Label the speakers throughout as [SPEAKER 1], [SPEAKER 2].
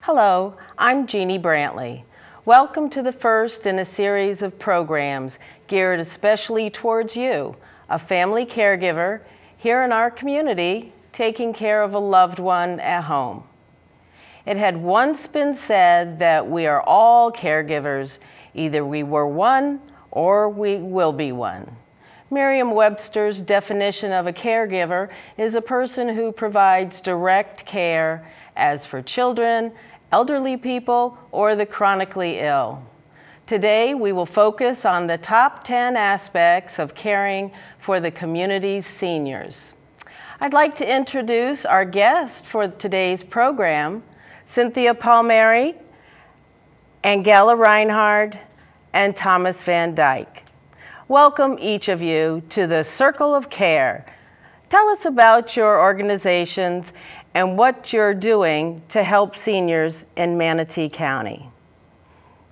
[SPEAKER 1] Hello, I'm Jeannie Brantley. Welcome to the first in a series of programs geared especially towards you, a family caregiver here in our community taking care of a loved one at home. It had once been said that we are all caregivers, either we were one or we will be one. Merriam-Webster's definition of a caregiver is a person who provides direct care as for children, elderly people, or the chronically ill. Today, we will focus on the top 10 aspects of caring for the community's seniors. I'd like to introduce our guest for today's program, Cynthia Palmieri, Angela Reinhard, and Thomas Van Dyke. Welcome each of you to the Circle of Care. Tell us about your organizations and what you're doing to help seniors in Manatee County.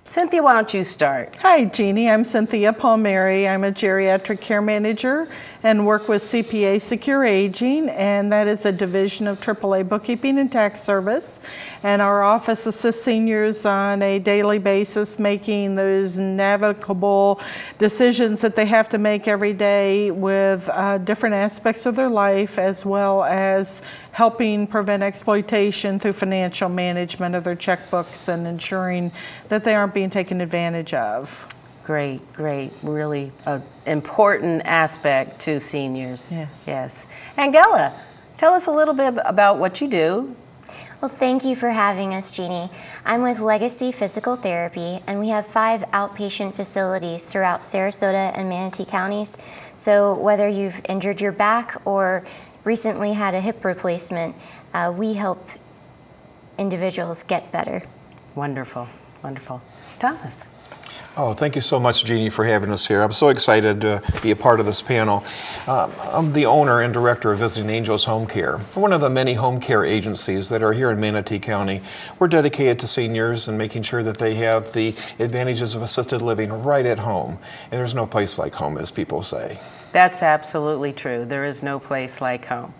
[SPEAKER 1] Cynthia, why don't you start?
[SPEAKER 2] Hi, Jeannie. I'm Cynthia Palmieri. I'm a geriatric care manager and work with CPA Secure Aging, and that is a division of AAA Bookkeeping and Tax Service. And our office assists seniors on a daily basis making those navigable decisions that they have to make every day with different aspects of their life, as well as helping prevent exploitation through financial management of their checkbooks and ensuring that they aren't being taken advantage of.
[SPEAKER 1] Great, great. Really an important aspect to seniors.
[SPEAKER 2] Yes.
[SPEAKER 1] Yes. Angela, tell us a little bit about what you do.
[SPEAKER 3] Well, thank you for having us, Jeannie. I'm with Legacy Physical Therapy, and we have 5 outpatient facilities throughout Sarasota and Manatee counties. So whether you've injured your back or recently had a hip replacement, we help individuals get better.
[SPEAKER 1] Wonderful, wonderful. Thomas.
[SPEAKER 4] Oh, thank you so much, Jeannie, for having us here. I'm so excited to be a part of this panel. I'm the owner and director of Visiting Angels Home Care, one of the many home care agencies that are here in Manatee County. We're dedicated to seniors and making sure that they have the advantages of assisted living right at home. And there's no place like home, as people say.
[SPEAKER 1] That's absolutely true. There is no place like home.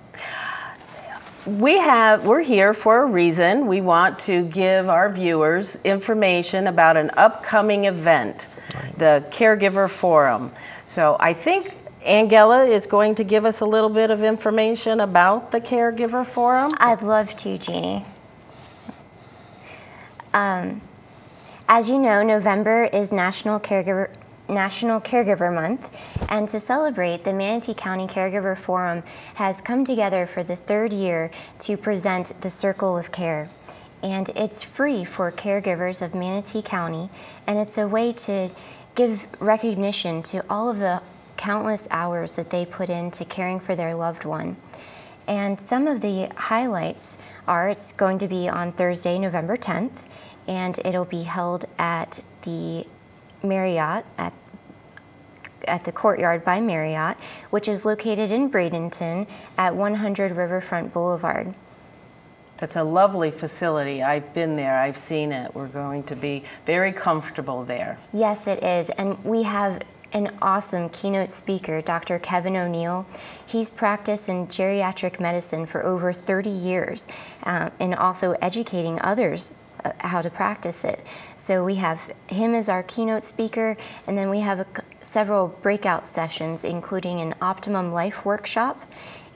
[SPEAKER 1] We're here for a reason. We want to give our viewers information about an upcoming event, right, the Caregiver Forum. So I think Angela is going to give us a little bit of information about the Caregiver Forum.
[SPEAKER 3] I'd love to, Jeannie. As you know, November is National Caregiver Month, and to celebrate, the Manatee County Caregiver Forum has come together for the 3rd year to present the Circle of Care. And it's free for caregivers of Manatee County, and it's a way to give recognition to all of the countless hours that they put into caring for their loved one. And some of the highlights are, it's going to be on Thursday, November 10th, and it'll be held at the Marriott at the Courtyard by Marriott, which is located in Bradenton at 100 Riverfront Boulevard.
[SPEAKER 1] That's a lovely facility. I've been there, I've seen it. We're going to be very comfortable there.
[SPEAKER 3] Yes, it is. And we have an awesome keynote speaker, Dr. Kevin O'Neill. He's practiced in geriatric medicine for over 30 years and also educating others how to practice it. So we have him as our keynote speaker, and then we have several breakout sessions, including an Optimum Life workshop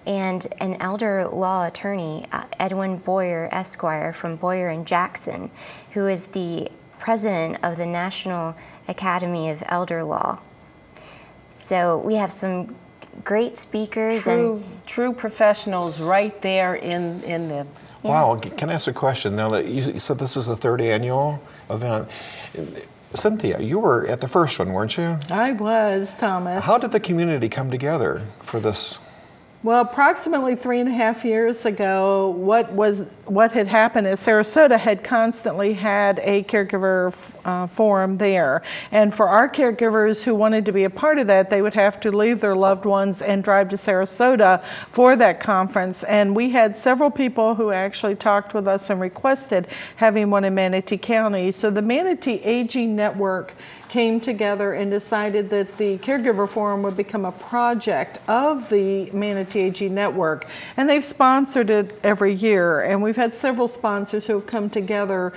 [SPEAKER 3] and an elder law attorney, Edwin Boyer, Esquire, from Boyer and Jackson, who is the president of the National Academy of Elder Law. So we have some great speakers.
[SPEAKER 1] True professionals right there in the...
[SPEAKER 4] Yeah. Wow, can I ask a question? Now that you said this is the 3rd annual event, Cynthia, you were at the first one, weren't you?
[SPEAKER 2] I was, Thomas.
[SPEAKER 4] How did the community come together for this?
[SPEAKER 2] Well, approximately 3.5 years ago, what had happened is Sarasota had constantly had a caregiver forum there. And for our caregivers who wanted to be a part of that, they would have to leave their loved ones and drive to Sarasota for that conference. And we had several people who actually talked with us and requested having one in Manatee County. So the Manatee Aging Network came together and decided that the Caregiver Forum would become a project of the Manatee Aging Network. And they've sponsored it every year. And we've had several sponsors who have come together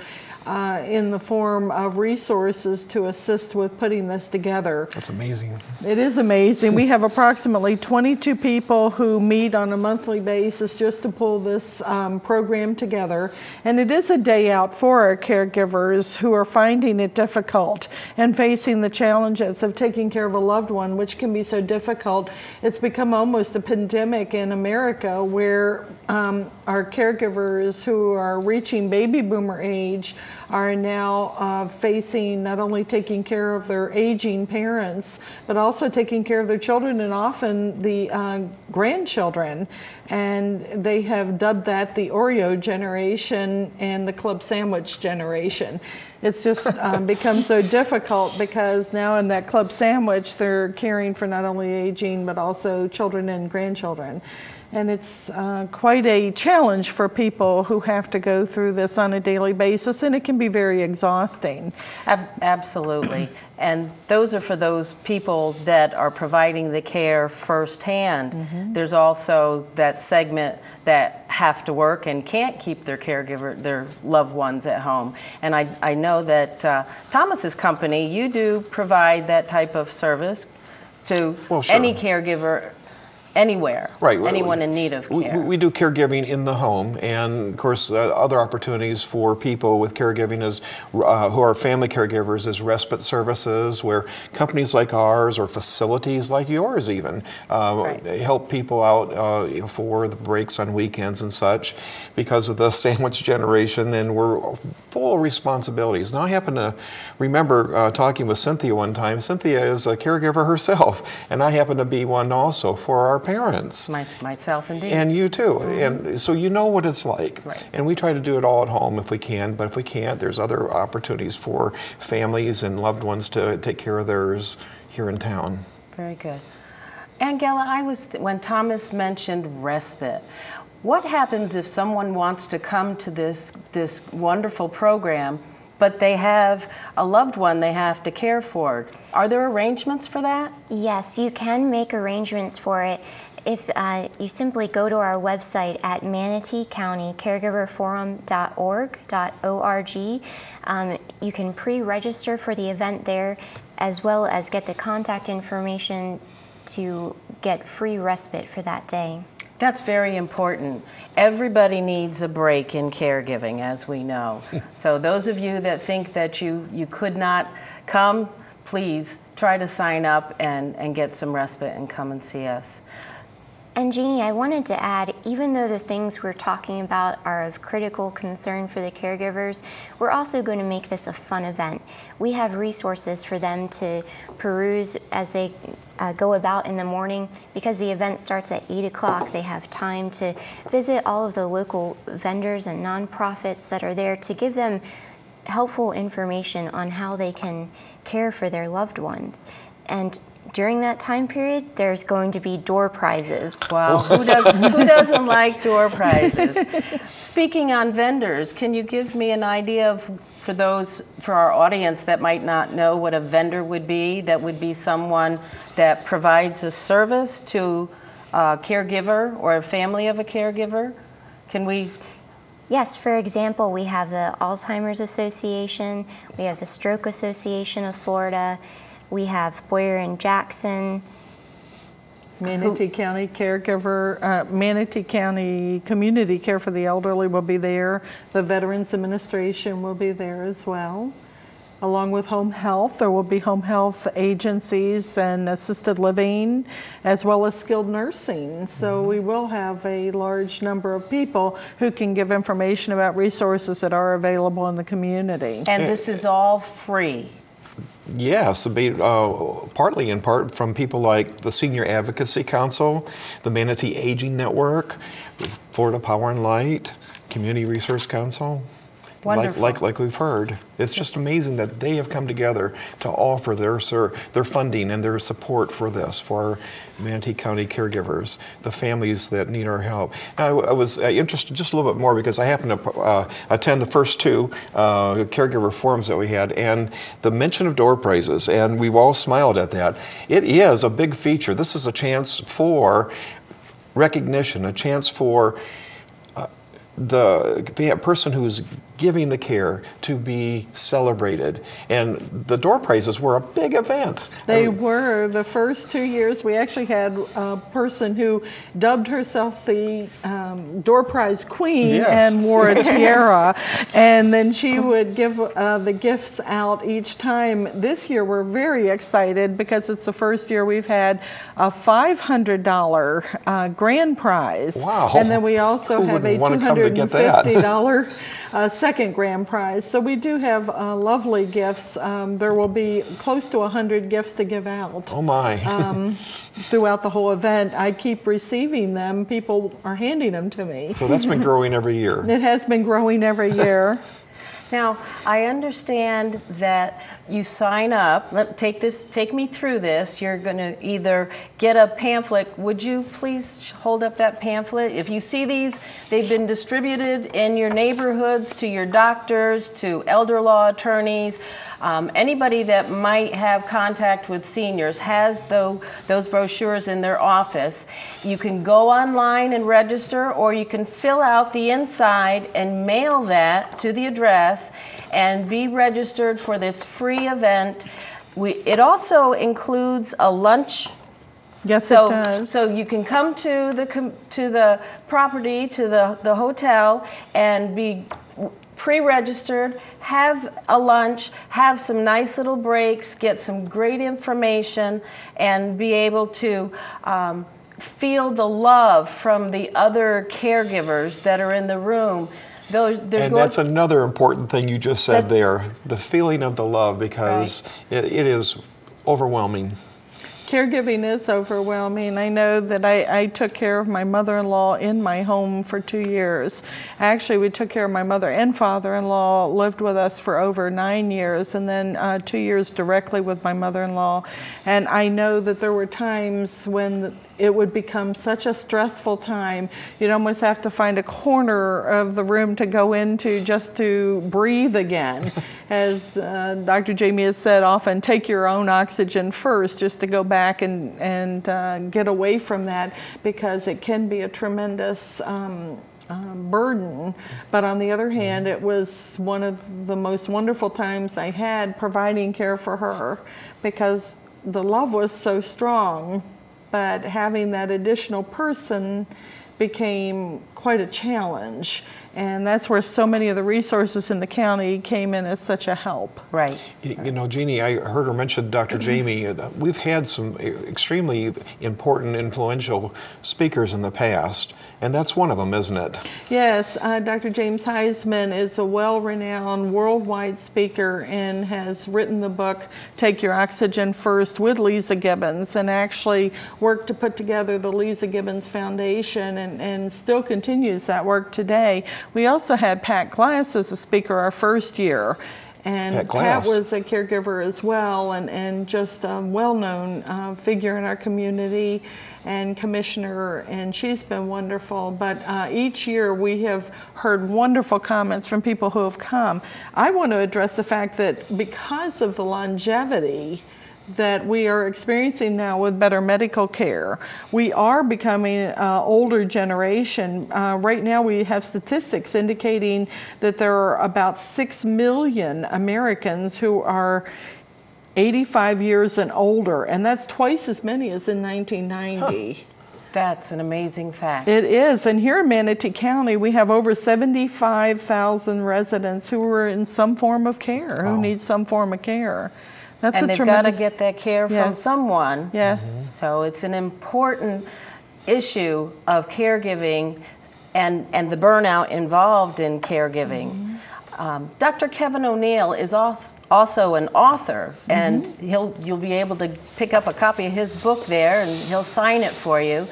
[SPEAKER 2] in the form of resources to assist with putting this together.
[SPEAKER 4] That's amazing.
[SPEAKER 2] It is amazing. We have approximately 22 people who meet on a monthly basis just to pull this program together. And it is a day out for our caregivers who are finding it difficult and facing the challenges of taking care of a loved one, which can be so difficult. It's become almost a pandemic in America where our caregivers who are reaching baby boomer age are now facing not only taking care of their aging parents, but also taking care of their children and often the grandchildren. And they have dubbed that the Oreo generation and the club sandwich generation. It's just become so difficult because now in that club sandwich, they're caring for not only aging, but also children and grandchildren. And it's quite a challenge for people who have to go through this on a daily basis, and it can be very exhausting.
[SPEAKER 1] Absolutely. And those are for those people that are providing the care firsthand. Mm-hmm. There's also that segment that have to work and can't keep their caregiver, their loved ones at home. And I know that Thomas's company, you do provide that type of service to any caregiver anywhere,
[SPEAKER 4] right?
[SPEAKER 1] Anyone in need of care.
[SPEAKER 4] We do caregiving in the home, and of course other opportunities for people with caregiving is who are family caregivers is respite services, where companies like ours or facilities like yours even help people out for the breaks on weekends and such because of the sandwich generation, and we're full of responsibilities. Now I happen to remember talking with Cynthia one time. Cynthia is a caregiver herself, and I happen to be one also for our parents.
[SPEAKER 1] Myself indeed.
[SPEAKER 4] And you too. Mm-hmm. And so you know what it's like.
[SPEAKER 1] Right.
[SPEAKER 4] And we try to do it all at home if we can, but if we can't, there's other opportunities for families and loved ones to take care of theirs here in town.
[SPEAKER 1] Very good. Angela, when Thomas mentioned respite, what happens if someone wants to come to this wonderful program, but they have a loved one they have to care for? Are there arrangements for that?
[SPEAKER 3] Yes, you can make arrangements for it. If you simply go to our website at manateecountycaregiverforum.org, you can pre-register for the event there, as well as get the contact information to get free respite for that day.
[SPEAKER 1] That's very important. Everybody needs a break in caregiving, as we know. So those of you that think that you could not come, please try to sign up and get some respite and come and see us.
[SPEAKER 3] And Jeannie, I wanted to add, even though the things we're talking about are of critical concern for the caregivers, we're also going to make this a fun event. We have resources for them to peruse as they go about in the morning. Because the event starts at 8 o'clock, they have time to visit all of the local vendors and nonprofits that are there to give them helpful information on how they can care for their loved ones. And during that time period, there's going to be door prizes.
[SPEAKER 1] Wow, who doesn't like door prizes? Speaking on vendors, can you give me an idea of, for our audience that might not know what a vendor would be? That would be someone that provides a service to a caregiver or a family of a caregiver. Can we?
[SPEAKER 3] Yes, for example, we have the Alzheimer's Association, we have the Stroke Association of Florida, we have Boyer and Jackson.
[SPEAKER 2] Manatee County Caregiver, Manatee County Community Care for the Elderly will be there. The Veterans Administration will be there as well. Along with home health, there will be home health agencies and assisted living, as well as skilled nursing. So we will have a large number of people who can give information about resources that are available in the community.
[SPEAKER 1] And this is all free.
[SPEAKER 4] Yes, partly in part from people like the Senior Advocacy Council, the Manatee Aging Network, Florida Power and Light, Community Resource Council.
[SPEAKER 1] Wonderful.
[SPEAKER 4] Like we've heard. It's just amazing that they have come together to offer their funding and their support for this, for our Manatee County caregivers, the families that need our help. Now, I was interested just a little bit more because I happened to attend the first two caregiver forums that we had, and the mention of door prizes, and we've all smiled at that. It is a big feature. This is a chance for recognition, a chance for the person who's giving the care to be celebrated. And the door prizes were a big event.
[SPEAKER 2] They were. The first 2 years, we actually had a person who dubbed herself the door prize queen. Yes. And wore a tiara. And then she would give the gifts out each time. This year, we're very excited because it's the first year we've had a $500 grand prize.
[SPEAKER 4] Wow.
[SPEAKER 2] And then we also have a $250 second grand prize. So we do have lovely gifts. There will be close to 100 gifts to give out.
[SPEAKER 4] Oh my.
[SPEAKER 2] Throughout the whole event. I keep receiving them. People are handing them to me.
[SPEAKER 4] So that's been growing every year.
[SPEAKER 2] It has been growing every year.
[SPEAKER 1] Now, I understand that you sign up. Take me through this. You're going to either get a pamphlet. Would you please hold up that pamphlet? If you see these, they've been distributed in your neighborhoods to your doctors, to elder law attorneys. Anybody that might have contact with seniors has those brochures in their office. You can go online and register, or you can fill out the inside and mail that to the address and be registered for this free event. It also includes a lunch.
[SPEAKER 2] Yes, it does.
[SPEAKER 1] So you can come to the property, to the hotel, and be pre-registered, have a lunch, have some nice little breaks, get some great information, and be able to feel the love from the other caregivers that are in the room.
[SPEAKER 4] And that's another important thing you just said there, the feeling of the love, because it is overwhelming.
[SPEAKER 2] Caregiving is overwhelming. I know that I took care of my mother-in-law in my home for 2 years. Actually, we took care of my mother and father-in-law, lived with us for over 9 years, and then 2 years directly with my mother-in-law. And I know that there were times when it would become such a stressful time. You'd almost have to find a corner of the room to go into just to breathe again. As Dr. Jamie has said, often take your own oxygen first just to go back and get away from that, because it can be a tremendous burden. But on the other hand, it was one of the most wonderful times I had providing care for her, because the love was so strong. But having that additional person became quite a challenge. And that's where so many of the resources in the county came in as such a help.
[SPEAKER 1] Right.
[SPEAKER 4] You know, Jeannie, I heard her mention Dr. Jamie. We've had some extremely important, influential speakers in the past, and that's one of them, isn't it?
[SPEAKER 2] Yes, Dr. James Heisman is a well-renowned worldwide speaker and has written the book, Take Your Oxygen First, with Lisa Gibbons, and actually worked to put together the Lisa Gibbons Foundation, and still continues that work today. We also had Pat Glass as a speaker our first year. And Pat was a caregiver as well, and just a well-known figure in our community and commissioner, and she's been wonderful. But each year we have heard wonderful comments from people who have come. I want to address the fact that because of the longevity that we are experiencing now with better medical care, we are becoming an older generation. Right now we have statistics indicating that there are about 6 million Americans who are 85 years and older, and that's twice as many as in 1990.
[SPEAKER 1] Huh. That's an amazing fact.
[SPEAKER 2] It is, and here in Manatee County we have over 75,000 residents who are in some form of care, who need some form of care.
[SPEAKER 1] And they've got to get that care from someone.
[SPEAKER 2] Yes.
[SPEAKER 1] So it's an important issue of caregiving and the burnout involved in caregiving. Dr. Kevin O'Neill is also an author, and you'll be able to pick up a copy of his book there, and he'll sign it for you.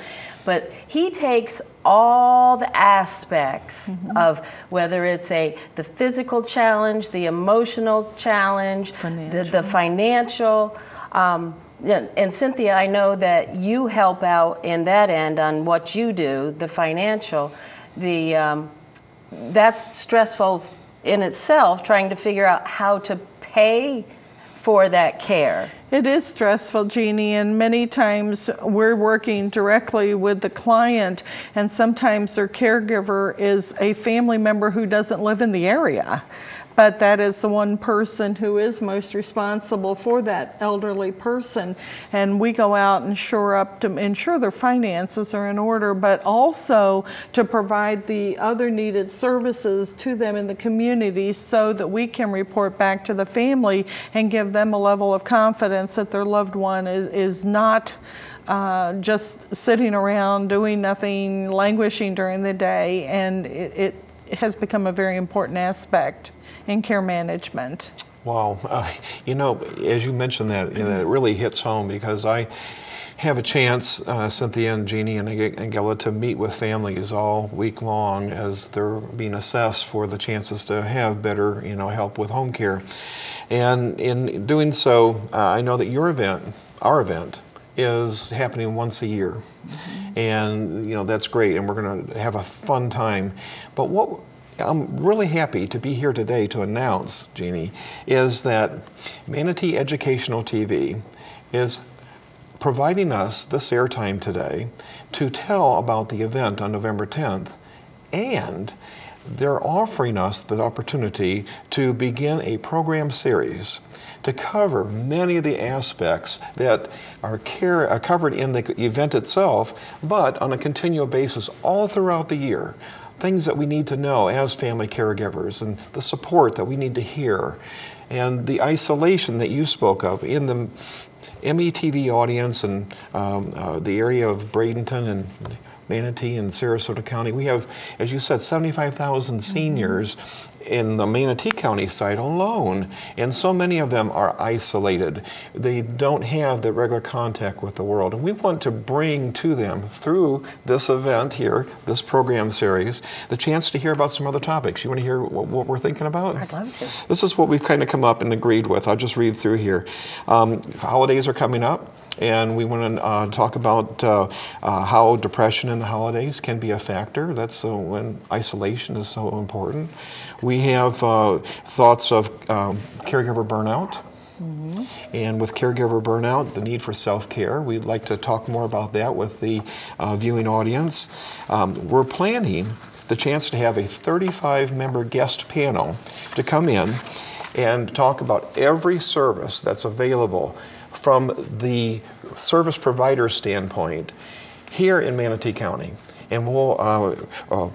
[SPEAKER 1] But he takes all the aspects of whether it's the physical challenge, the emotional challenge, the financial. And Cynthia, I know that you help out in that end on what you do, the financial. That's stressful in itself, trying to figure out how to pay for that care.
[SPEAKER 2] It is stressful, Jeannie, and many times we're working directly with the client, and sometimes their caregiver is a family member who doesn't live in the area. But that is the one person who is most responsible for that elderly person. And we go out and shore up to ensure their finances are in order, but also to provide the other needed services to them in the community so that we can report back to the family and give them a level of confidence that their loved one is not just sitting around doing nothing, languishing during the day. And it has become a very important aspect in care management.
[SPEAKER 4] Wow, you know, as you mentioned that, it really hits home, because I have a chance, Cynthia and Jeannie and Angela, to meet with families all week long as they're being assessed for the chances to have better, help with home care. And in doing so, I know that your event, our event, is happening once a year. And, that's great, and we're going to have a fun time. But I'm really happy to be here today to announce, Jeannie, is that Manatee Educational TV is providing us this airtime today to tell about the event on November 10th, and they're offering us the opportunity to begin a program series to cover many of the aspects that are covered in the event itself, but on a continual basis all throughout the year. Things that we need to know as family caregivers, and the support that we need to hear, and the isolation that you spoke of in the METV audience and the area of Bradenton and Manatee and Sarasota County. We have, as you said, 75,000 seniors in the Manatee County side alone, and so many of them are isolated. They don't have the regular contact with the world, and we want to bring to them, through this event here, this program series, the chance to hear about some other topics. You want to hear what we're thinking about?
[SPEAKER 1] I'd love to.
[SPEAKER 4] This is what we've kind of come up and agreed with. I'll just read through here. Holidays are coming up, and we want to talk about how depression in the holidays can be a factor. That's when isolation is so important. We have thoughts of caregiver burnout. And with caregiver burnout, the need for self-care. We'd like to talk more about that with the viewing audience. We're planning the chance to have a 35-member guest panel to come in and talk about every service that's available from the service provider standpoint here in Manatee County. And we'll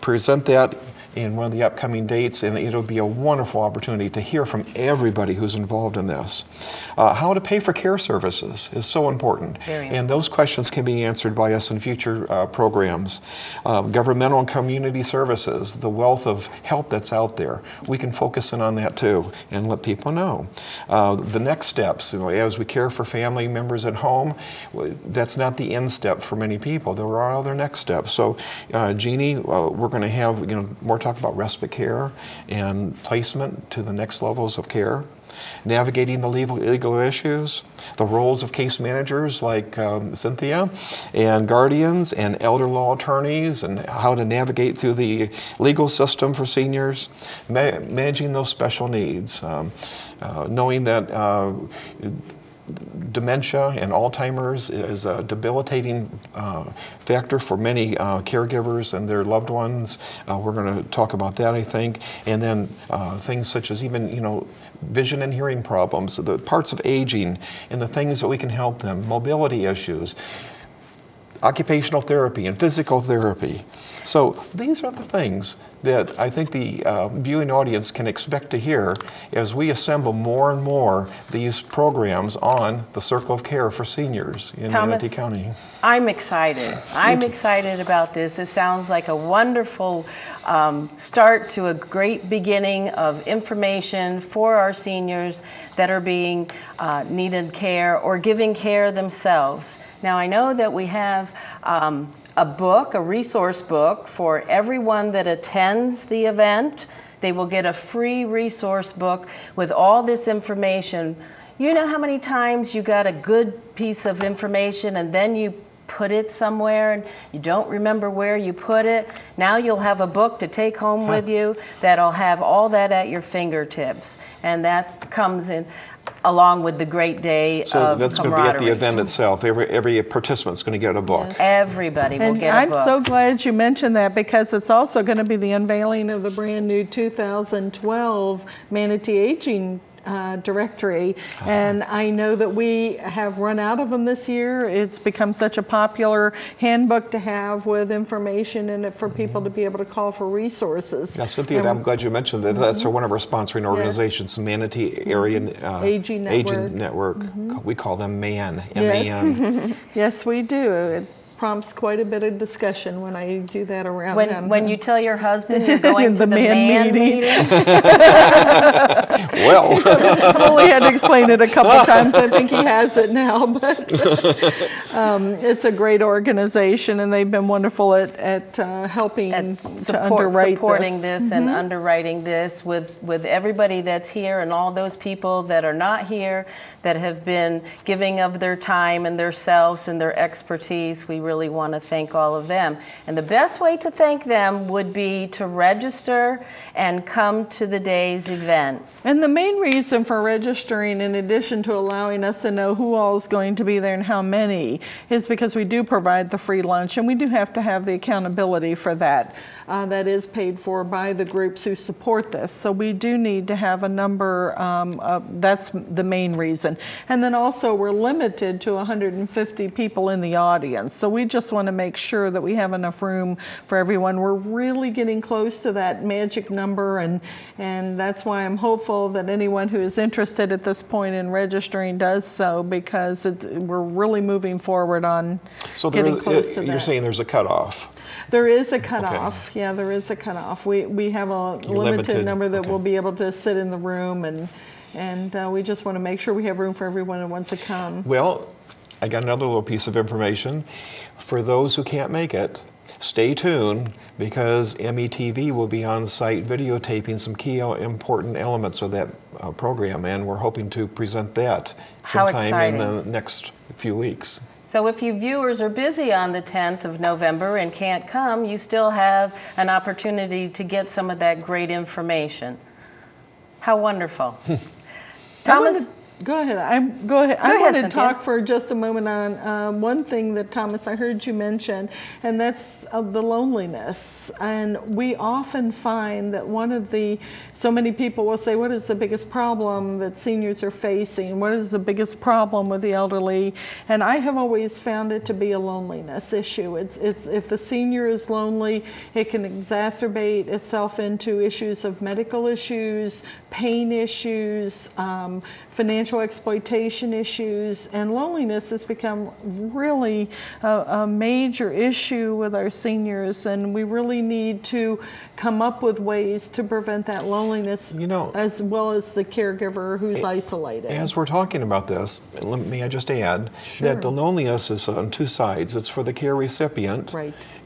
[SPEAKER 4] present that in one of the upcoming dates, and it'll be a wonderful opportunity to hear from everybody who's involved in this. How to pay for care services is so important, and those questions can be answered by us in future programs. Governmental and community services, the wealth of help that's out there, we can focus in on that too and let people know. The next steps, as we care for family members at home, that's not the end step for many people. There are other next steps. So Jeannie, we're going to have more talk about respite care and placement to the next levels of care, navigating the legal issues, the roles of case managers like Cynthia, and guardians and elder law attorneys, and how to navigate through the legal system for seniors, managing those special needs, knowing that dementia and Alzheimer's is a debilitating factor for many caregivers and their loved ones. We're going to talk about that, I think. And then things such as even, vision and hearing problems, the parts of aging and the things that we can help them, mobility issues, occupational therapy and physical therapy. So these are the things that I think the viewing audience can expect to hear as we assemble more and more these programs on the Circle of Care for seniors in Manatee County.
[SPEAKER 1] I'm excited. I'm excited about this. It sounds like a wonderful start to a great beginning of information for our seniors that are being needed care or giving care themselves. Now, I know that we have a book, a resource book for everyone that attends the event. They will get a free resource book with all this information. You know how many times you got a good piece of information and then you put it somewhere and you don't remember where you put it? Now you'll have a book to take home with you that'll have all that at your fingertips. And that comes in along with the great day
[SPEAKER 4] so
[SPEAKER 1] of
[SPEAKER 4] that's going to be at the event itself. Every participant's going to get a book.
[SPEAKER 1] Everybody will get a book.
[SPEAKER 2] I'm so glad you mentioned that, because it's also going to be the unveiling of the brand new 2012 Manatee Aging directory, and I know that we have run out of them this year. It's become such a popular handbook to have with information in it for people to be able to call for resources.
[SPEAKER 4] Yeah, Cynthia, I'm glad you mentioned that. That's one of our sponsoring organizations, Manatee Area
[SPEAKER 2] Aging
[SPEAKER 4] Network. We call them MAN, M-A-N.
[SPEAKER 2] Yes, we do. It prompts quite a bit of discussion when I do that around
[SPEAKER 1] when you tell your husband you're going to the man meeting.
[SPEAKER 4] Well,
[SPEAKER 2] I've only had to explain it a couple times. I think he has it now, but it's a great organization, and they've been wonderful at helping to underwrite
[SPEAKER 1] supporting this and underwriting this with everybody that's here and all those people that are not here that have been giving of their time and their selves and their expertise. We really want to thank all of them. And the best way to thank them would be to register and come to the day's event.
[SPEAKER 2] And the main reason for registering, in addition to allowing us to know who all is going to be there and how many, is because we do provide the free lunch, and we do have to have the accountability for that. That is paid for by the groups who support this. So we do need to have a number, that's the main reason. And then also we're limited to 150 people in the audience. So we just want to make sure that we have enough room for everyone. We're really getting close to that magic number, and that's why I'm hopeful that anyone who is interested at this point in registering does so, because we're really moving forward on getting close to that.
[SPEAKER 4] You're saying there's a cutoff?
[SPEAKER 2] There is a cutoff. Okay. Yeah, there is a cutoff. We have a limited number that will be able to sit in the room, and we just want to make sure we have room for everyone who wants to come.
[SPEAKER 4] Well, I got another little piece of information. For those who can't make it, stay tuned, because METV will be on site videotaping some key important elements of that program, and we're hoping to present that sometime in the next few weeks.
[SPEAKER 1] So if you viewers are busy on the 10th of November and can't come, you still have an opportunity to get some of that great information. How wonderful. Thomas?
[SPEAKER 2] Go ahead. I want to talk for just a moment on one thing that, Thomas, I heard you mention, and that's the loneliness. And we often find that so many people will say, what is the biggest problem that seniors are facing? What is the biggest problem with the elderly? And I have always found it to be a loneliness issue. If the senior is lonely, it can exacerbate itself into issues of medical issues, pain issues, financial exploitation issues, and loneliness has become really a major issue with our seniors, and we really need to come up with ways to prevent that loneliness, as well as the caregiver who's isolated.
[SPEAKER 4] As we're talking about this, may I just add that the loneliness is on two sides. It's for the care recipient,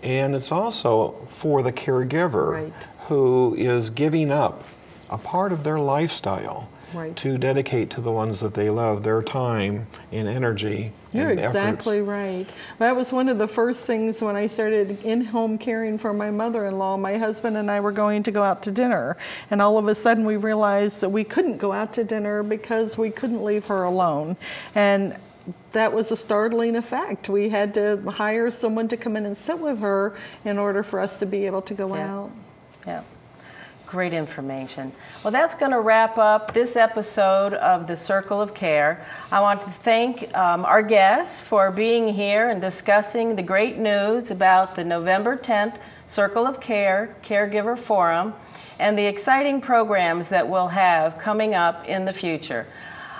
[SPEAKER 4] and it's also for the caregiver who is giving up a part of their lifestyle to dedicate to the ones that they love, their time and energy.
[SPEAKER 2] You're exactly right. That was one of the first things when I started in-home caring for my mother-in-law. My husband and I were going to go out to dinner, and all of a sudden we realized that we couldn't go out to dinner because we couldn't leave her alone. And that was a startling effect. We had to hire someone to come in and sit with her in order for us to be able to go out.
[SPEAKER 1] Yeah. Great information. Well, that's going to wrap up this episode of the Circle of Care. I want to thank our guests for being here and discussing the great news about the November 10th, Circle of Care, Caregiver Forum, and the exciting programs that we'll have coming up in the future.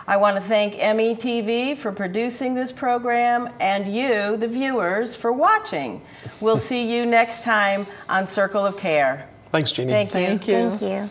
[SPEAKER 1] I want to thank METV for producing this program and you, the viewers, for watching. We'll see you next time on Circle of Care.
[SPEAKER 4] Thanks, Jeannie.
[SPEAKER 1] Thank you.
[SPEAKER 2] Thank you.
[SPEAKER 3] Thank you.